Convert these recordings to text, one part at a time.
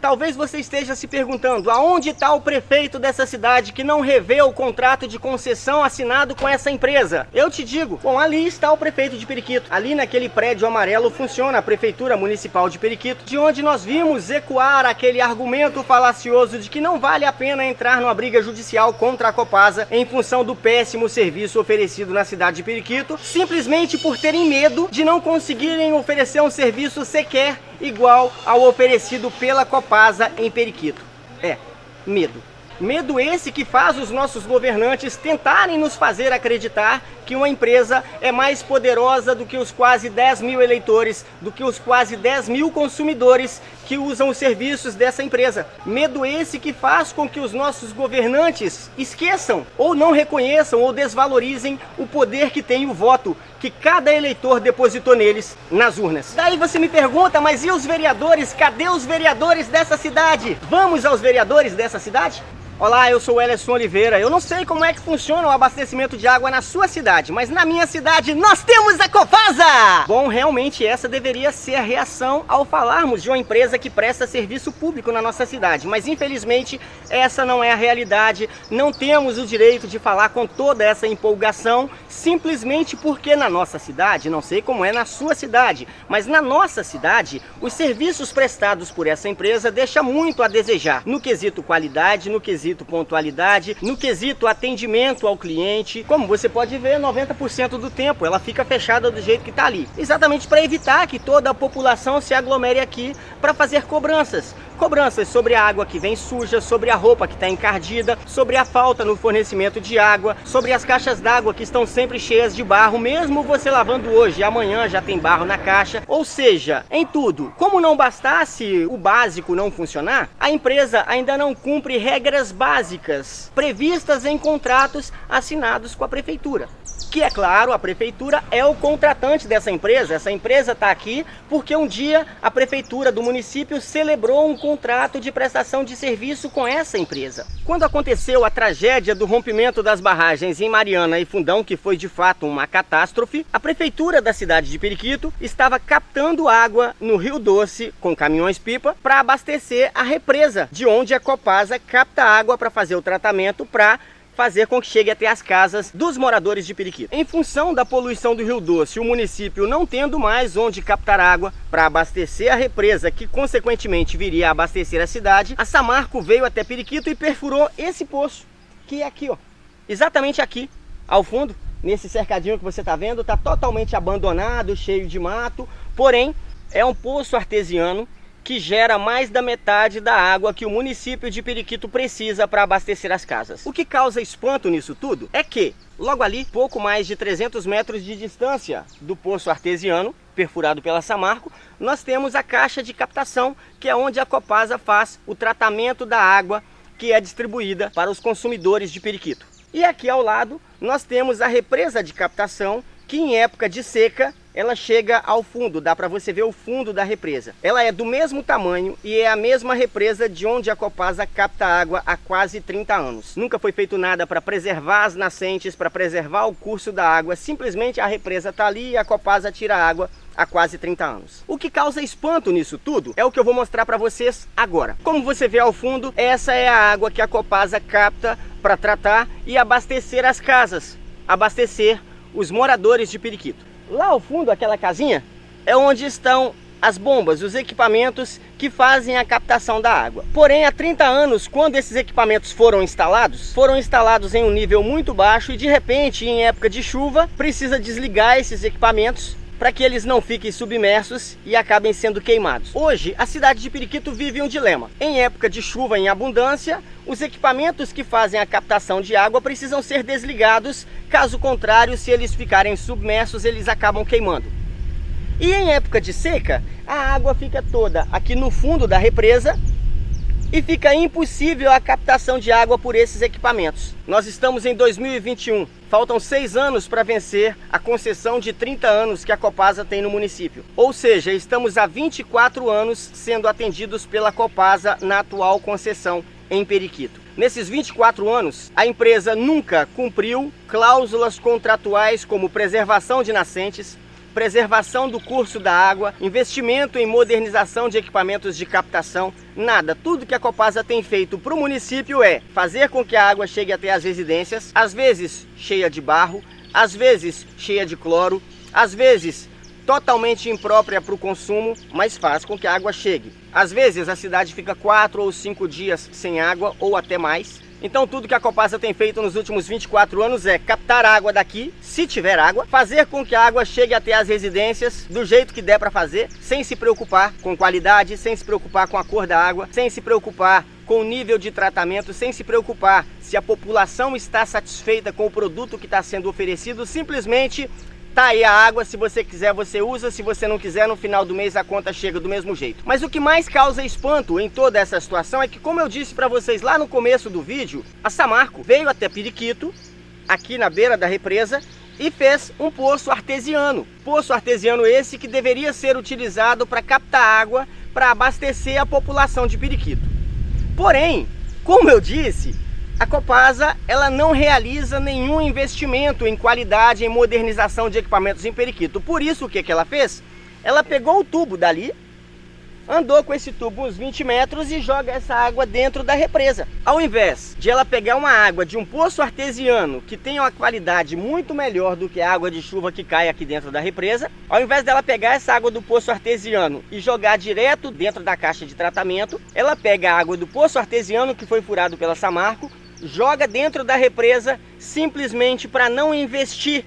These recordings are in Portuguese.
Talvez você esteja se perguntando, aonde está o prefeito dessa cidade que não revê o contrato de concessão assinado com essa empresa? Eu te digo, bom, ali está o prefeito de Periquito. Ali naquele prédio amarelo funciona a Prefeitura Municipal de Periquito, de onde nós vimos ecoar aquele argumento falacioso de que não vale a pena entrar numa briga judicial contra a Copasa em função do péssimo serviço oferecido na cidade de Periquito, simplesmente por terem medo de não conseguirem oferecer um serviço sequer igual ao oferecido pela Copasa em Periquito. Medo. Medo esse que faz os nossos governantes tentarem nos fazer acreditar que uma empresa é mais poderosa do que os quase 10 mil eleitores, do que os quase 10 mil consumidores que usam os serviços dessa empresa. Medo esse que faz com que os nossos governantes esqueçam, ou não reconheçam, ou desvalorizem o poder que tem o voto, que cada eleitor depositou neles nas urnas. Daí você me pergunta, mas e os vereadores? Cadê os vereadores dessa cidade? Vamos aos vereadores dessa cidade? Olá, eu sou o Ellerson Oliveira. Eu não sei como é que funciona o abastecimento de água na sua cidade, mas na minha cidade nós temos a Copasa! Bom, realmente essa deveria ser a reação ao falarmos de uma empresa que presta serviço público na nossa cidade, mas infelizmente essa não é a realidade. Não temos o direito de falar com toda essa empolgação, simplesmente porque na nossa cidade, não sei como é na sua cidade, mas na nossa cidade, os serviços prestados por essa empresa deixam muito a desejar, no quesito qualidade, no quesito pontualidade, no quesito atendimento ao cliente. Como você pode ver, 90% do tempo ela fica fechada do jeito que está ali, exatamente para evitar que toda a população se aglomere aqui para fazer cobranças. Cobranças sobre a água que vem suja, sobre a roupa que está encardida, sobre a falta no fornecimento de água, sobre as caixas d'água que estão sempre cheias de barro, mesmo você lavando hoje, amanhã já tem barro na caixa. Ou seja, em tudo. Como não bastasse o básico não funcionar, a empresa ainda não cumpre regras básicas previstas em contratos assinados com a prefeitura. Que é claro, a prefeitura é o contratante dessa empresa. Essa empresa está aqui porque um dia a prefeitura do município celebrou um contrato de prestação de serviço com essa empresa. Quando aconteceu a tragédia do rompimento das barragens em Mariana e Fundão, que foi de fato uma catástrofe, a prefeitura da cidade de Periquito estava captando água no Rio Doce com caminhões-pipa para abastecer a represa, de onde a Copasa capta água para fazer o tratamento para fazer com que chegue até as casas dos moradores de Periquito. Em função da poluição do Rio Doce, o município não tendo mais onde captar água para abastecer a represa, que consequentemente viria a abastecer a cidade, a Samarco veio até Periquito e perfurou esse poço, que é aqui, ó, exatamente aqui, ao fundo, nesse cercadinho que você está vendo, está totalmente abandonado, cheio de mato, porém é um poço artesiano que gera mais da metade da água que o município de Periquito precisa para abastecer as casas. O que causa espanto nisso tudo é que, logo ali, pouco mais de 300 metros de distância do poço artesiano, perfurado pela Samarco, nós temos a caixa de captação, que é onde a Copasa faz o tratamento da água que é distribuída para os consumidores de Periquito. E aqui ao lado, nós temos a represa de captação, que em época de seca, ela chega ao fundo, dá para você ver o fundo da represa. Ela é do mesmo tamanho e é a mesma represa de onde a Copasa capta água há quase 30 anos. Nunca foi feito nada para preservar as nascentes, para preservar o curso da água, simplesmente a represa está ali e a Copasa tira a água há quase 30 anos. O que causa espanto nisso tudo é o que eu vou mostrar para vocês agora. Como você vê ao fundo, essa é a água que a Copasa capta para tratar e abastecer as casas, abastecer os moradores de Periquito. Lá ao fundo, aquela casinha, é onde estão as bombas, os equipamentos que fazem a captação da água. Porém, há 30 anos, quando esses equipamentos foram instalados em um nível muito baixo e de repente, em época de chuva, precisa desligar esses equipamentos para que eles não fiquem submersos e acabem sendo queimados. Hoje, a cidade de Periquito vive um dilema. Em época de chuva em abundância, os equipamentos que fazem a captação de água precisam ser desligados, caso contrário, se eles ficarem submersos, eles acabam queimando. E em época de seca, a água fica toda aqui no fundo da represa e fica impossível a captação de água por esses equipamentos. Nós estamos em 2021, faltam 6 anos para vencer a concessão de 30 anos que a Copasa tem no município. Ou seja, estamos há 24 anos sendo atendidos pela Copasa na atual concessão em Periquito. Nesses 24 anos, a empresa nunca cumpriu cláusulas contratuais como preservação de nascentes, preservação do curso da água, investimento em modernização de equipamentos de captação, nada. Tudo que a Copasa tem feito para o município é fazer com que a água chegue até as residências, às vezes cheia de barro, às vezes cheia de cloro, às vezes totalmente imprópria para o consumo, mas faz com que a água chegue. Às vezes a cidade fica 4 ou 5 dias sem água ou até mais. Então tudo que a Copasa tem feito nos últimos 24 anos é captar água daqui, se tiver água, fazer com que a água chegue até as residências do jeito que der para fazer, sem se preocupar com qualidade, sem se preocupar com a cor da água, sem se preocupar com o nível de tratamento, sem se preocupar se a população está satisfeita com o produto que está sendo oferecido. Simplesmente tá aí a água, se você quiser você usa, se você não quiser, no final do mês a conta chega do mesmo jeito. Mas o que mais causa espanto em toda essa situação é que, como eu disse para vocês lá no começo do vídeo, a Samarco veio até Periquito, aqui na beira da represa, e fez um poço artesiano. Poço artesiano esse que deveria ser utilizado para captar água, para abastecer a população de Periquito. Porém, como eu disse, a Copasa ela não realiza nenhum investimento em qualidade, em modernização de equipamentos em Periquito. Por isso, o que ela fez? Ela pegou o tubo dali, andou com esse tubo uns 20 metros e joga essa água dentro da represa. Ao invés de ela pegar uma água de um poço artesiano que tem uma qualidade muito melhor do que a água de chuva que cai aqui dentro da represa, ao invés dela pegar essa água do poço artesiano e jogar direto dentro da caixa de tratamento, ela pega a água do poço artesiano que foi furado pela Samarco, joga dentro da represa, simplesmente para não investir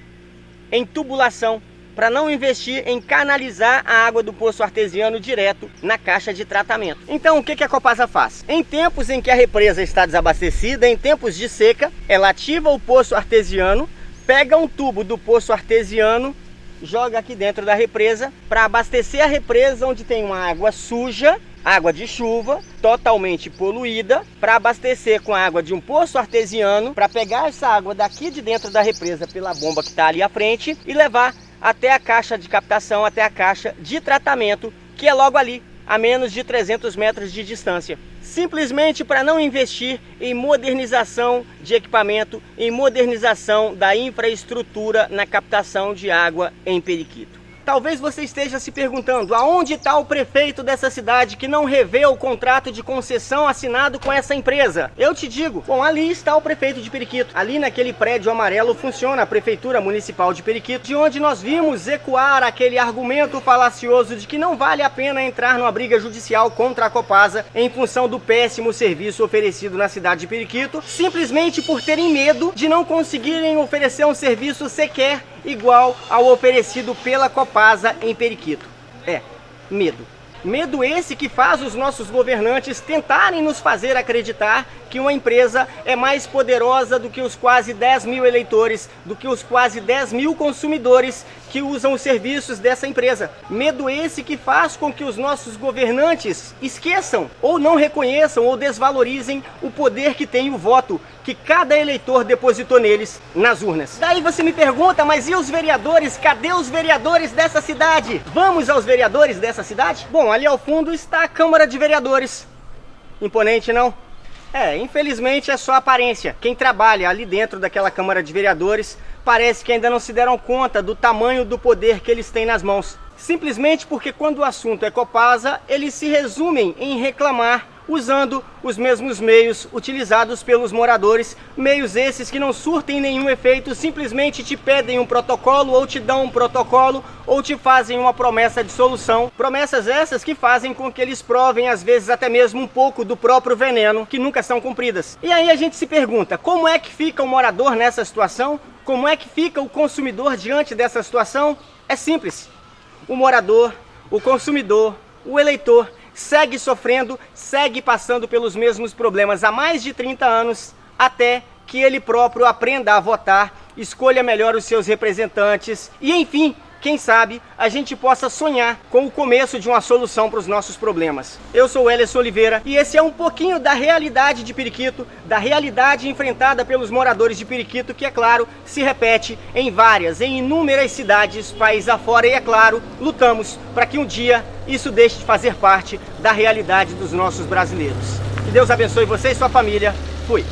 em tubulação, para não investir em canalizar a água do poço artesiano direto na caixa de tratamento. Então o que a Copasa faz? Em tempos em que a represa está desabastecida, em tempos de seca, ela ativa o poço artesiano, pega um tubo do poço artesiano, joga aqui dentro da represa para abastecer a represa onde tem uma água suja, água de chuva, totalmente poluída, para abastecer com a água de um poço artesiano, para pegar essa água daqui de dentro da represa pela bomba que está ali à frente e levar até a caixa de captação, até a caixa de tratamento, que é logo ali, a menos de 300 metros de distância. Simplesmente para não investir em modernização de equipamento, em modernização da infraestrutura na captação de água em Periquito. Talvez você esteja se perguntando, aonde está o prefeito dessa cidade que não revê o contrato de concessão assinado com essa empresa? Eu te digo, bom, ali está o prefeito de Periquito. Ali naquele prédio amarelo funciona a Prefeitura Municipal de Periquito, de onde nós vimos ecoar aquele argumento falacioso de que não vale a pena entrar numa briga judicial contra a Copasa em função do péssimo serviço oferecido na cidade de Periquito, simplesmente por terem medo de não conseguirem oferecer um serviço sequer igual ao oferecido pela Copasa em Periquito. Medo. Medo esse que faz os nossos governantes tentarem nos fazer acreditar que uma empresa é mais poderosa do que os quase 10 mil eleitores, do que os quase 10 mil consumidores que usam os serviços dessa empresa. Medo esse que faz com que os nossos governantes esqueçam, ou não reconheçam, ou desvalorizem o poder que tem o voto, que cada eleitor depositou neles nas urnas. Daí você me pergunta, mas e os vereadores? Cadê os vereadores dessa cidade? Vamos aos vereadores dessa cidade? Bom, ali ao fundo está a Câmara de Vereadores. Imponente, não? Infelizmente é só aparência. Quem trabalha ali dentro daquela Câmara de Vereadores parece que ainda não se deram conta do tamanho do poder que eles têm nas mãos. Simplesmente porque quando o assunto é Copasa, eles se resumem em reclamar usando os mesmos meios utilizados pelos moradores, meios esses que não surtem nenhum efeito, simplesmente te pedem um protocolo, ou te dão um protocolo, ou te fazem uma promessa de solução. Promessas essas que fazem com que eles provem, às vezes, até mesmo um pouco do próprio veneno, que nunca são cumpridas. E aí a gente se pergunta, como é que fica o morador nessa situação? Como é que fica o consumidor diante dessa situação? É simples. O morador, o consumidor, o eleitor segue sofrendo, segue passando pelos mesmos problemas há mais de 30 anos, até que ele próprio aprenda a votar, escolha melhor os seus representantes e, enfim, quem sabe a gente possa sonhar com o começo de uma solução para os nossos problemas. Eu sou o Wellerson Oliveira e esse é um pouquinho da realidade de Periquito, da realidade enfrentada pelos moradores de Periquito, que, é claro, se repete em inúmeras cidades, país afora, e, é claro, lutamos para que um dia isso deixe de fazer parte da realidade dos nossos brasileiros. Que Deus abençoe você e sua família. Fui!